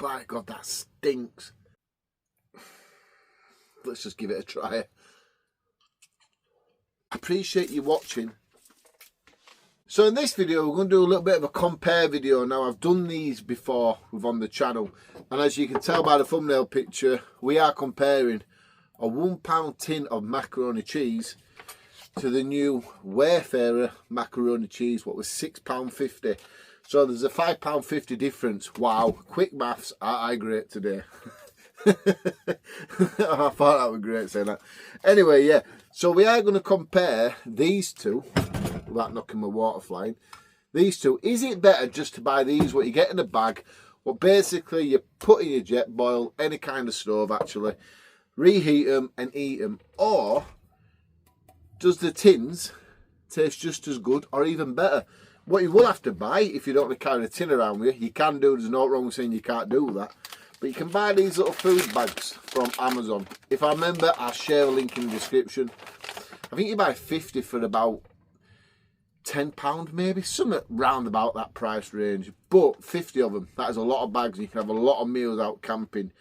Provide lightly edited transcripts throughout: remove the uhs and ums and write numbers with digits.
by God, that stinks. Let's just give it a try. I appreciate you watching. So in this video, we're going to do a little bit of a compare video. Now, I've done these before on the channel, and as you can tell by the thumbnail picture, we are comparing a £1 tin of macaroni cheese to the new Wayfayrer macaroni cheese, what was £6.50. So there's a £5.50 difference. Wow, quick maths, I great today. I thought that was great saying that. Anyway, yeah, so we are going to compare these two, without knocking my water flying. These two, is it better just to buy these, what you get in a bag, what basically you put in your jet boil, any kind of stove actually, reheat them and eat them, or does the tins taste just as good or even better? What you will have to buy if you don't want to carry a tin around with you can do, there's no wrong saying you can't do that, but you can buy these little food bags from Amazon. If I remember, I'll share a link in the description. I think you buy 50 for about £10 maybe, something round about that price range, but 50 of them, that is a lot of bags. You can have a lot of meals out camping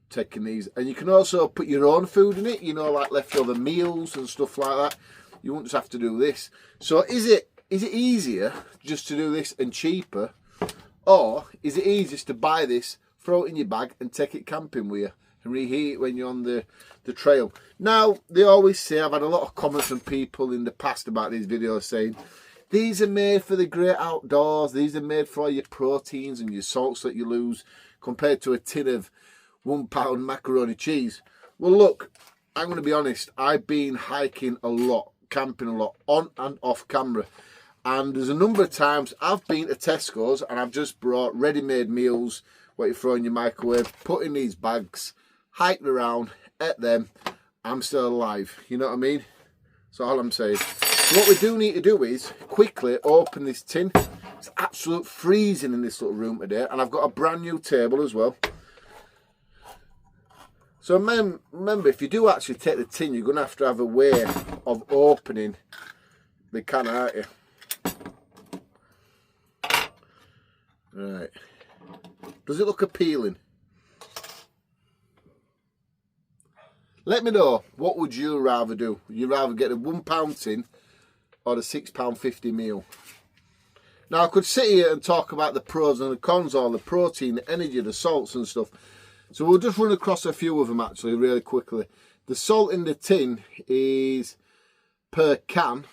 taking these, and you can also put your own food in it, you know, like leftover meals and stuff like that. You won't just have to do this. So is it easier just to do this and cheaper, or is it easiest to buy this, throw it in your bag and take it camping with you and reheat it when you're on the trail? Now, they always say, I've had a lot of comments from people in the past about these videos saying these are made for the great outdoors, these are made for all your proteins and your salts that you lose, compared to a tin of £1 macaroni cheese. Well, look, I'm going to be honest, I've been hiking a lot, camping a lot, on and off camera, and there's a number of times I've been to Tesco's and I've just brought ready-made meals, what you throw in your microwave, put in these bags, hiked around, ate them, I'm still alive, you know what I mean? That's all I'm saying. So what we do need to do is quickly open this tin. It's absolute freezing in this little room today, and I've got a brand new table as well. So remember, if you do actually take the tin, you're going to have a way of opening the can, aren't you? Right. Does it look appealing? Let me know, what would you rather do? Would you rather get a £1 tin or the £6.50 meal? Now, I could sit here and talk about the pros and the cons, all the protein, the energy, the salts and stuff. So we'll just run across a few of them actually really quickly. The salt in the tin is per can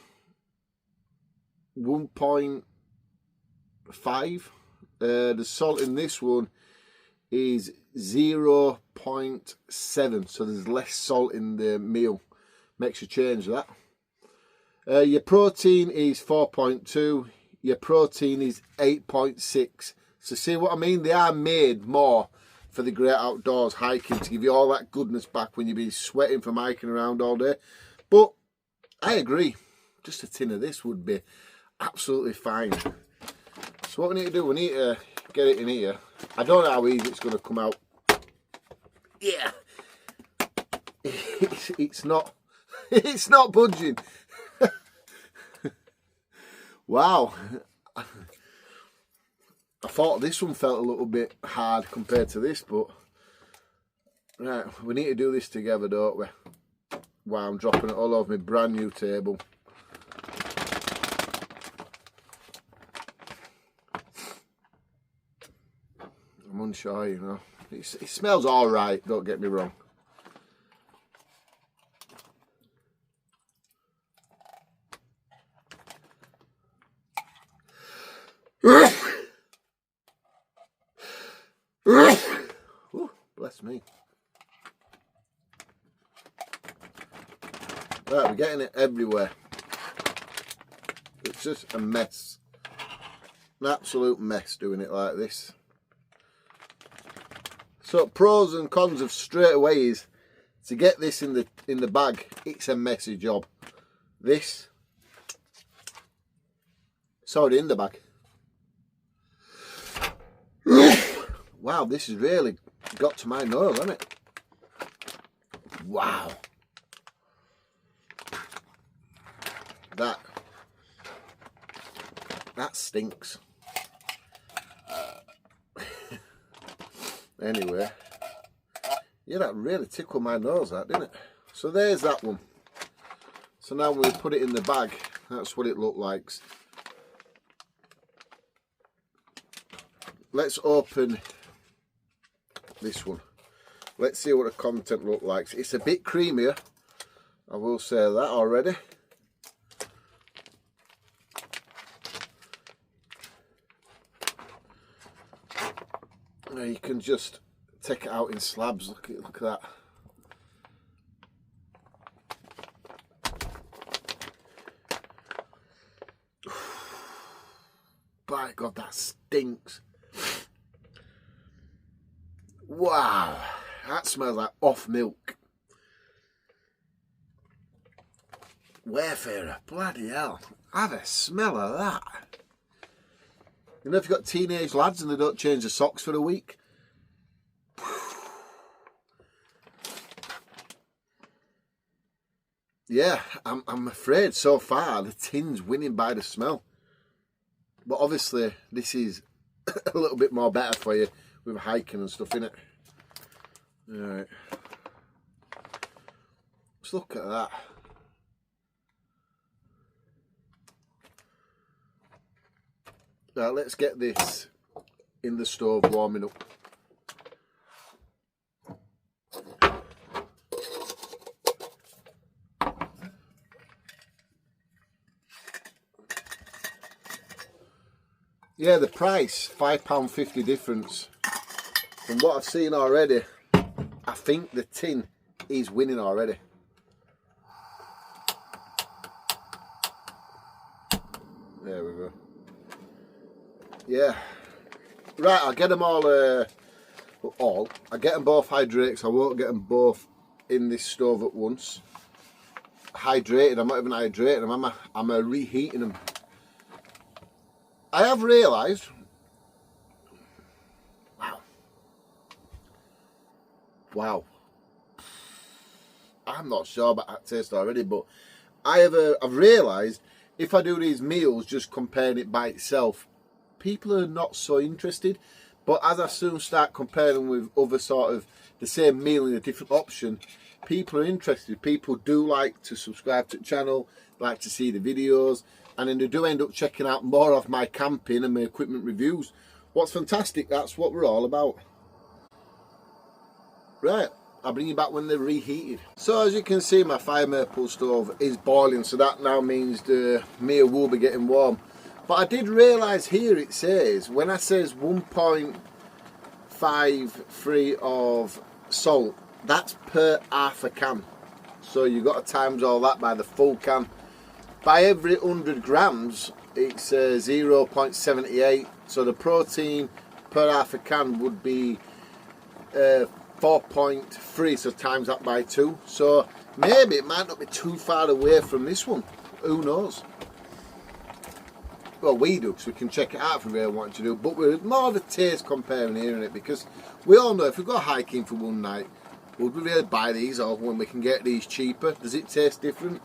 1.5. The salt in this one is 0.7, so there's less salt in the meal. Makes you change that. Your protein is 4.2. Your protein is 8.6. So see what I mean? They are made more for the great outdoors, hiking, to give you all that goodness back when you've been sweating from hiking around all day. But I agree, just a tin of this would be absolutely fine. So what we need to do, we need to get it in here. I don't know how easy it's going to come out. Yeah, it's not budging. Wow, I thought this one felt a little bit hard compared to this, but right, we need to do this together, don't we? Wow, I'm dropping it all over my brand new table. I'm unsure, you know. It smells all right, don't get me wrong. Ooh, bless me. Right, we're getting it everywhere. It's just a mess. An absolute mess doing it like this. So pros and cons of straight away is to get this in the bag, it's a messy job. This, it's already in the bag. Wow, this has really got to my nose, hasn't it? Wow. That stinks. Anyway, yeah, that really tickled my nose, that, didn't it? So there's that one. So now when we put it in the bag, that's what it looked like. Let's open this one. Let's see what the content look like. It's a bit creamier, I will say that already. Now you can just take it out in slabs. Look at that. By God, that stinks. Wow, that smells like off milk. Wayfayrer, bloody hell. Have a smell of that. You know, if you've got teenage lads and they don't change the socks for a week. Yeah, I'm afraid so far the tin's winning by the smell. But obviously this is a little bit more better for you with hiking and stuff in it. Alright. Let's look at that. Now let's get this in the stove warming up. Yeah, the price, £5.50 difference. From what I've seen already, I think the tin is winning already. There we go. Yeah. Right, I'll get them all. I'll get them both hydrated, so I won't get them both in this stove at once. Hydrated, I'm not even hydrating them, I'm reheating them. I have realised, wow, I'm not sure about that taste already, but I've realised if I do these meals just comparing it by itself, people are not so interested. But as I soon start comparing with other sort of the same meal in a different option, people are interested. People do like to subscribe to the channel, like to see the videos, and then they do end up checking out more of my camping and my equipment reviews. What's fantastic, that's what we're all about. Right, I'll bring you back when they're reheated. So as you can see, my fire maple stove is boiling, so that now means the meal will be getting warm. But I did realise here it says, when I says 1.53 of salt, that's per half a can. So you've got to times all that by the full can. By every 100 grams, it's 0.78. So the protein per half a can would be 4.3, so times that by 2. So maybe it might not be too far away from this one. Who knows? Well, we do, so we can check it out if we really want to do. But we're more of a taste comparing here in it, because we all know if we go hiking for one night, would we really buy these, or when we can get these cheaper? Does it taste different?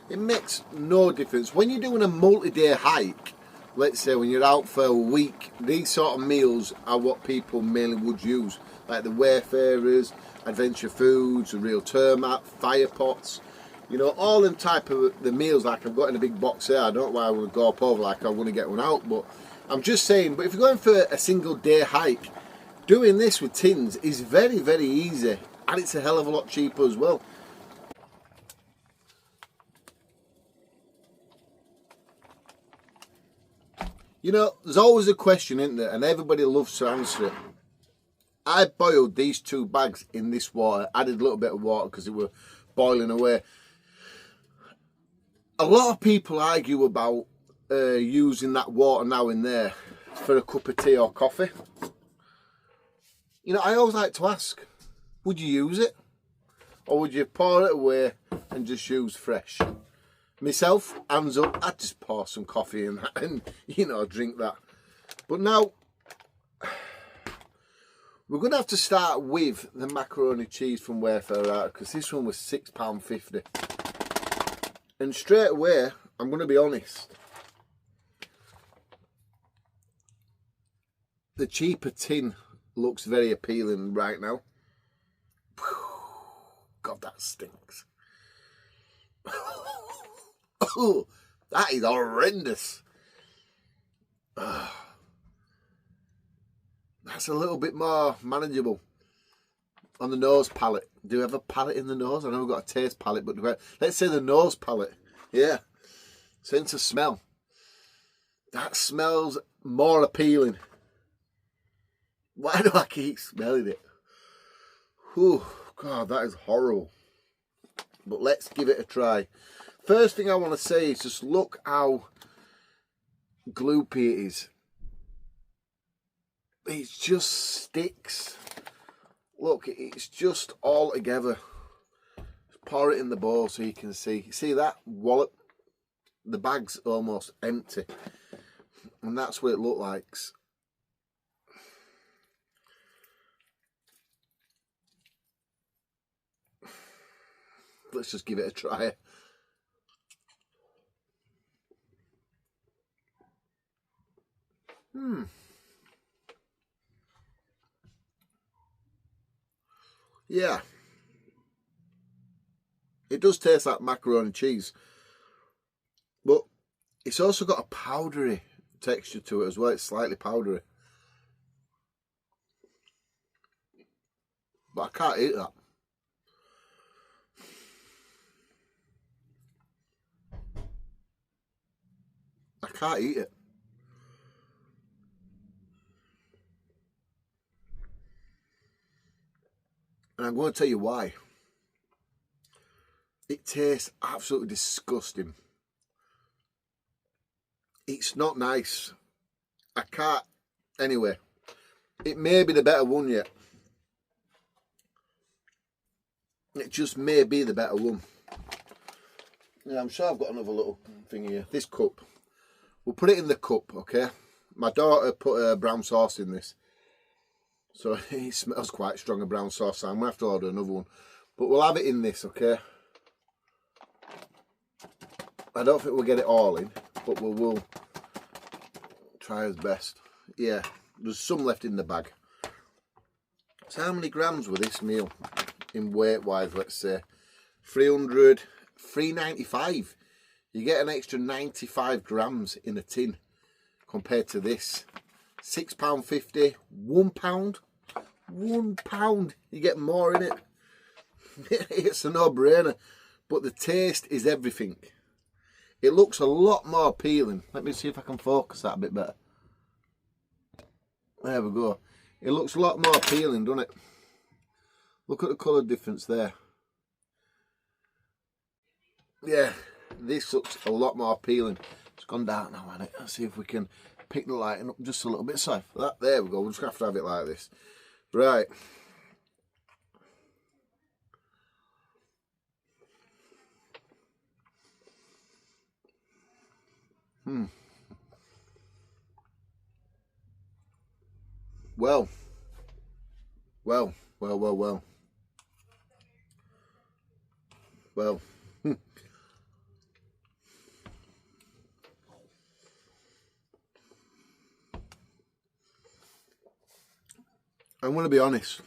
It makes no difference. When you're doing a multi-day hike, let's say when you're out for a week, these sort of meals are what people mainly would use. Like the Wayfayrers, Adventure Foods, the Real Termite, Fire Pots. You know, all them type of the meals like I've got in a big box there. I don't know why I want to go up over like I want to get one out. But I'm just saying, but if you're going for a single day hike, doing this with tins is very, very easy. And it's a hell of a lot cheaper as well. You know, there's always a question, isn't there? And everybody loves to answer it. I boiled these 2 bags in this water. Added a little bit of water because it were boiling away. A lot of people argue about using that water now and there for a cup of tea or coffee. You know, I always like to ask, would you use it? Or would you pour it away and just use fresh? Myself, hands up, I'd just pour some coffee in that and, you know, drink that. But now, we're going to have to start with the macaroni cheese from Wayfayrer, because this one was £6.50. And straight away, I'm going to be honest, the cheaper tin looks very appealing right now. God, that stinks. Oh, that is horrendous. That's a little bit more manageable on the nose palate. Do you have a palate in the nose? I know we've got a taste palate, but let's say the nose palate. Yeah. Sense of smell. That smells more appealing. Why do I keep smelling it? Whew, God, that is horrible. But let's give it a try. First thing I want to say is just look how gloopy it is. It just sticks. Look, it's just all together. Just pour it in the bowl so you can see. See that wallop? The bag's almost empty. And that's what it looks like. Let's just give it a try. Yeah. It does taste like macaroni cheese. But it's also got a powdery texture to it as well. It's slightly powdery. But I can't eat that. I can't eat it. And I'm going to tell you why. It tastes absolutely disgusting. It's not nice. I can't. Anyway, it may be the better one yet. It just may be the better one. Yeah, I'm sure I've got another little thing here. This cup. We'll put it in the cup, okay? My daughter put brown sauce in this. So it smells quite strong of brown sauce. So I'm going to have to order another one. But we'll have it in this, okay? I don't think we'll get it all in, but we'll try as best. Yeah, there's some left in the bag. So how many grams were this meal in weight-wise, let's say? 300, 395. You get an extra 95 grams in a tin compared to this. £6.50, £1. £1. You get more in it. It's a no-brainer. But the taste is everything. It looks a lot more appealing. Let me see if I can focus that a bit better. There we go. It looks a lot more appealing, doesn't it? Look at the colour difference there. Yeah, this looks a lot more appealing. It's gone dark now, hasn't it? Let's see if we can pick the lighting up just a little bit. Sorry for that. There we go. We're just going to have it like this. Right. Well. Well. I'm going to be honest.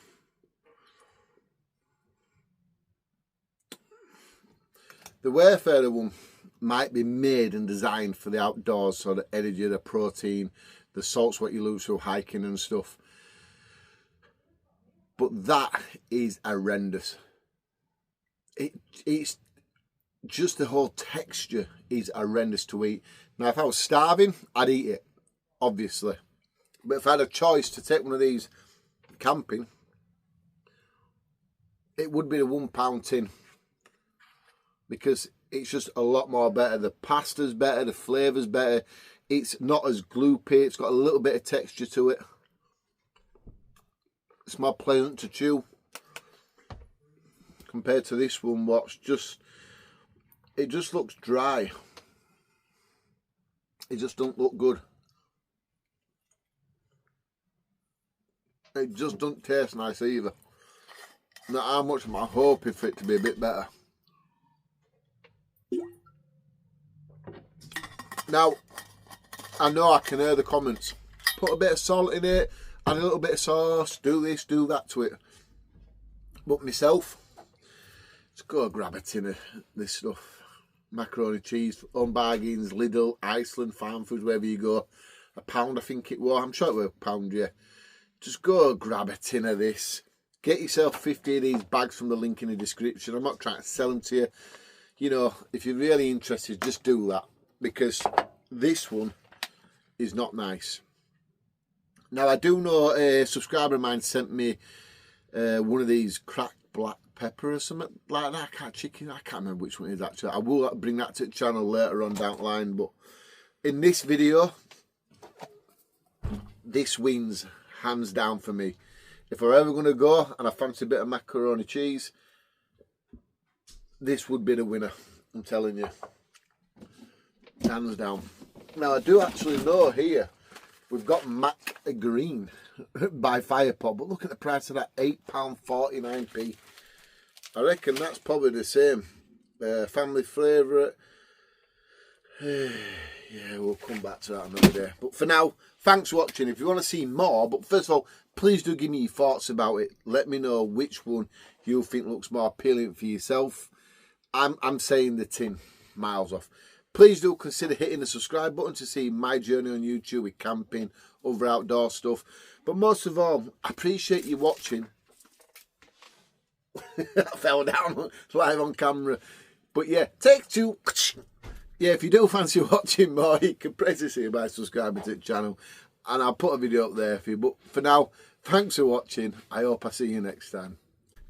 The Wayfayrer one might be made and designed for the outdoors, so the energy, the protein, the salt's what you lose through hiking and stuff. But that is horrendous. It's just the whole texture is horrendous to eat. Now, if I was starving, I'd eat it, obviously. But if I had a choice to take one of these camping, it would be a £1 tin. Because it's just a lot more better. The pasta's better, the flavour's better. It's not as gloopy. It's got a little bit of texture to it. It's more pleasant to chew compared to this one, it just looks dry. It just don't look good. It just doesn't taste nice either. Not how much am I hoping for it to be a bit better. Now, I know I can hear the comments. Put a bit of salt in it. add a little bit of sauce, do this, do that to it. But myself, let's go grab a tin of this stuff. Macaroni cheese, on bargains, Lidl, Iceland, Farm Foods, wherever you go. £1 I think it was, I'm sure it was £1, yeah. Just go grab a tin of this. Get yourself 50 of these bags from the link in the description. I'm not trying to sell them to you. You know, if you're really interested, just do that. Because this one is not nice. Now, I do know a subscriber of mine sent me one of these cracked black pepper or something like that. I can't remember which one it is actually. I will bring that to the channel later on down the line. But in this video, this wins hands down for me. If we're ever going to go and I fancy a bit of macaroni cheese, this would be the winner. I'm telling you. Hands down. Now, I do actually know here, we've got Mac Green by Firepot, but look at the price of that, £8.49p. I reckon that's probably the same. Family favourite. Yeah, we'll come back to that another day. But for now, thanks for watching. If you want to see more, but first of all, please do give me your thoughts about it. Let me know which one you think looks more appealing for yourself. I'm saying the tin, miles off. Please do consider hitting the subscribe button to see my journey on YouTube with camping, other outdoor stuff. But most of all, I appreciate you watching. I fell down live on camera. But yeah, take two. Yeah, if you do fancy watching more, you can press this here by subscribing to the channel. And I'll put a video up there for you. But for now, thanks for watching. I hope I see you next time.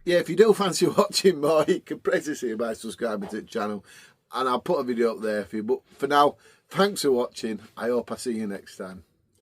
Yeah, if you do fancy watching more, you can press this here by subscribing to the channel. And I'll put a video up there for you. But for now, thanks for watching. I hope I see you next time.